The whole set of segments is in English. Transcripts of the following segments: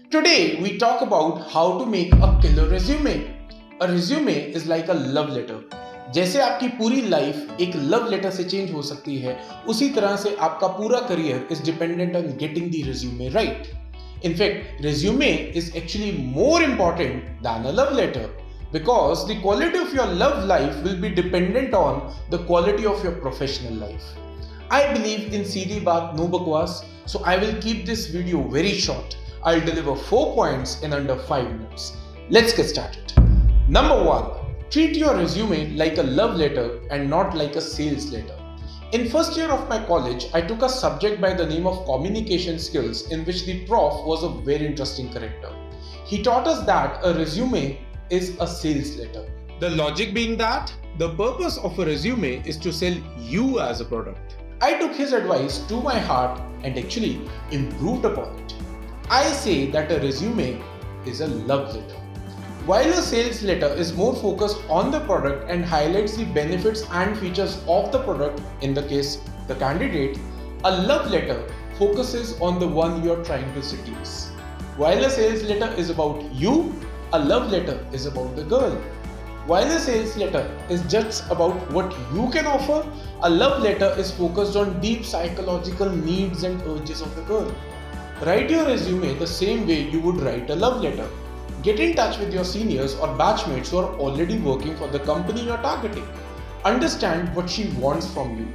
Today, we talk about how to make a killer resume. A resume is like a love letter. जैसे आपकी पूरी life एक love letter से change हो सकती है, उसी तरह से आपका पूरा career is dependent on getting the resume right. In fact, resume is actually more important than a love letter because the quality of your love life will be dependent on the quality of your professional life. I believe in CD Baat no bakwas, so I will keep this video very short. I'll deliver 4 points in under 5 minutes. Let's get started. Number 1. Treat your resume like a love letter and not like a sales letter. In first year of my college, I took a subject by the name of communication skills in which the prof was a very interesting character. He taught us that a resume is a sales letter. The logic being that the purpose of a resume is to sell you as a product. I took his advice to my heart and actually improved upon it. I say that a resume is a love letter. While a sales letter is more focused on the product and highlights the benefits and features of the product, in the case the candidate, a love letter focuses on the one you are trying to seduce. While a sales letter is about you, a love letter is about the girl. While a sales letter is just about what you can offer, a love letter is focused on deep psychological needs and urges of the girl. Write your resume the same way you would write a love letter. Get in touch with your seniors or batchmates who are already working for the company you are targeting. Understand what she wants from you.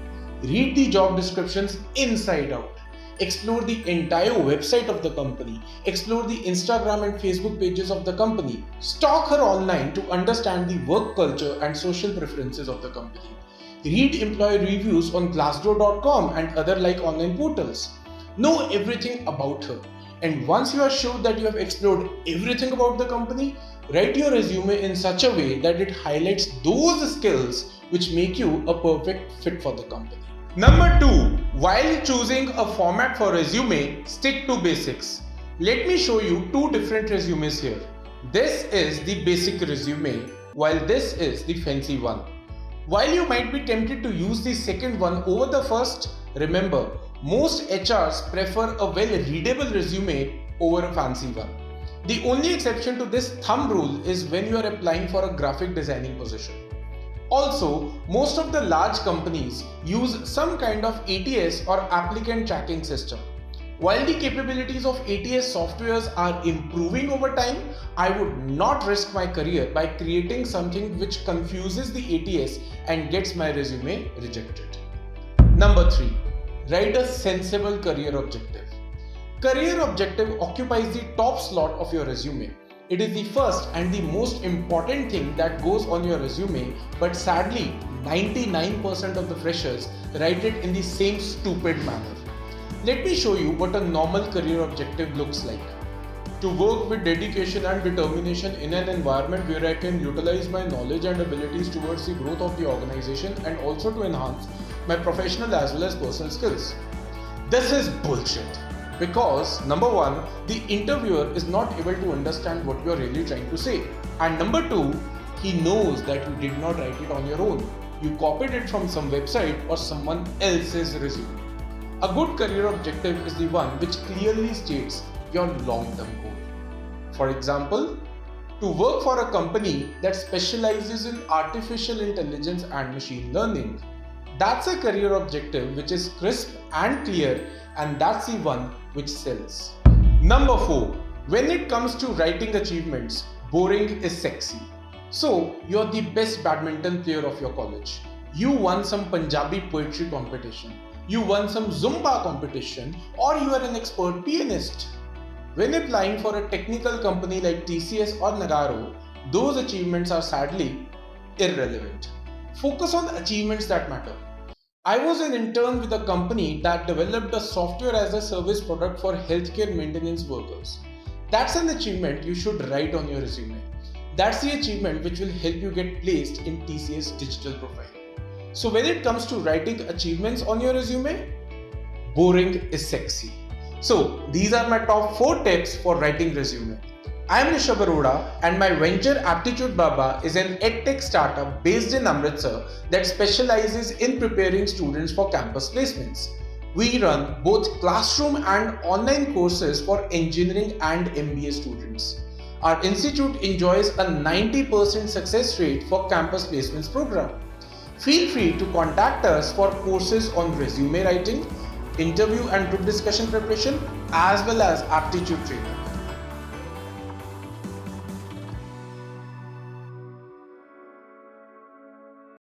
Read the job descriptions inside out. Explore the entire website of the company. Explore the Instagram and Facebook pages of the company. Stalk her online to understand the work culture and social preferences of the company. Read employee reviews on Glassdoor.com and other like online portals. Know everything about her. And once you are sure that you have explored everything about the company, write your resume in such a way that it highlights those skills which make you a perfect fit for the company. Number 2. While choosing a format for resume, stick to basics. Let me show you two different resumes here. This is the basic resume, while this is the fancy one. While you might be tempted to use the second one over the first, remember, most HRs prefer a well-readable resume over a fancy one. The only exception to this thumb rule is when you are applying for a graphic designing position. Also, most of the large companies use some kind of ATS or applicant tracking system. While the capabilities of ATS softwares are improving over time, I would not risk my career by creating something which confuses the ATS and gets my resume rejected. Number 3. Write a sensible career objective. Career objective occupies the top slot of your resume. It is the first and the most important thing that goes on your resume, but sadly, 99% of the freshers write it in the same stupid manner. Let me show you what a normal career objective looks like. To work with dedication and determination in an environment where I can utilize my knowledge and abilities towards the growth of the organization and also to enhance my professional as well as personal skills. This is bullshit because number 1, the interviewer is not able to understand what you are really trying to say, and number 2, he knows that you did not write it on your own. You copied it from some website or someone else's resume. A good career objective is the one which clearly states your long-term goal. For example, to work for a company that specializes in artificial intelligence and machine learning. That's a career objective which is crisp and clear, and that's the one which sells. Number 4. When it comes to writing achievements, boring is sexy. So, you're the best badminton player of your college. You won some Punjabi poetry competition. You won some Zumba competition, or you are an expert pianist. When applying for a technical company like TCS or Nagarro, those achievements are sadly irrelevant. Focus on achievements that matter. I was an intern with a company that developed a software as a service product for healthcare maintenance workers. That's an achievement you should write on your resume. That's the achievement which will help you get placed in TCS digital profile. So when it comes to writing achievements on your resume, boring is sexy. So these are my top 4 tips for writing resume. I am Rishabh Arora and my venture Aptitude Baba is an edtech startup based in Amritsar that specializes in preparing students for campus placements. We run both classroom and online courses for engineering and MBA students. Our institute enjoys a 90% success rate for campus placements program. Feel free to contact us for courses on resume writing, interview and group discussion preparation, as well as aptitude training.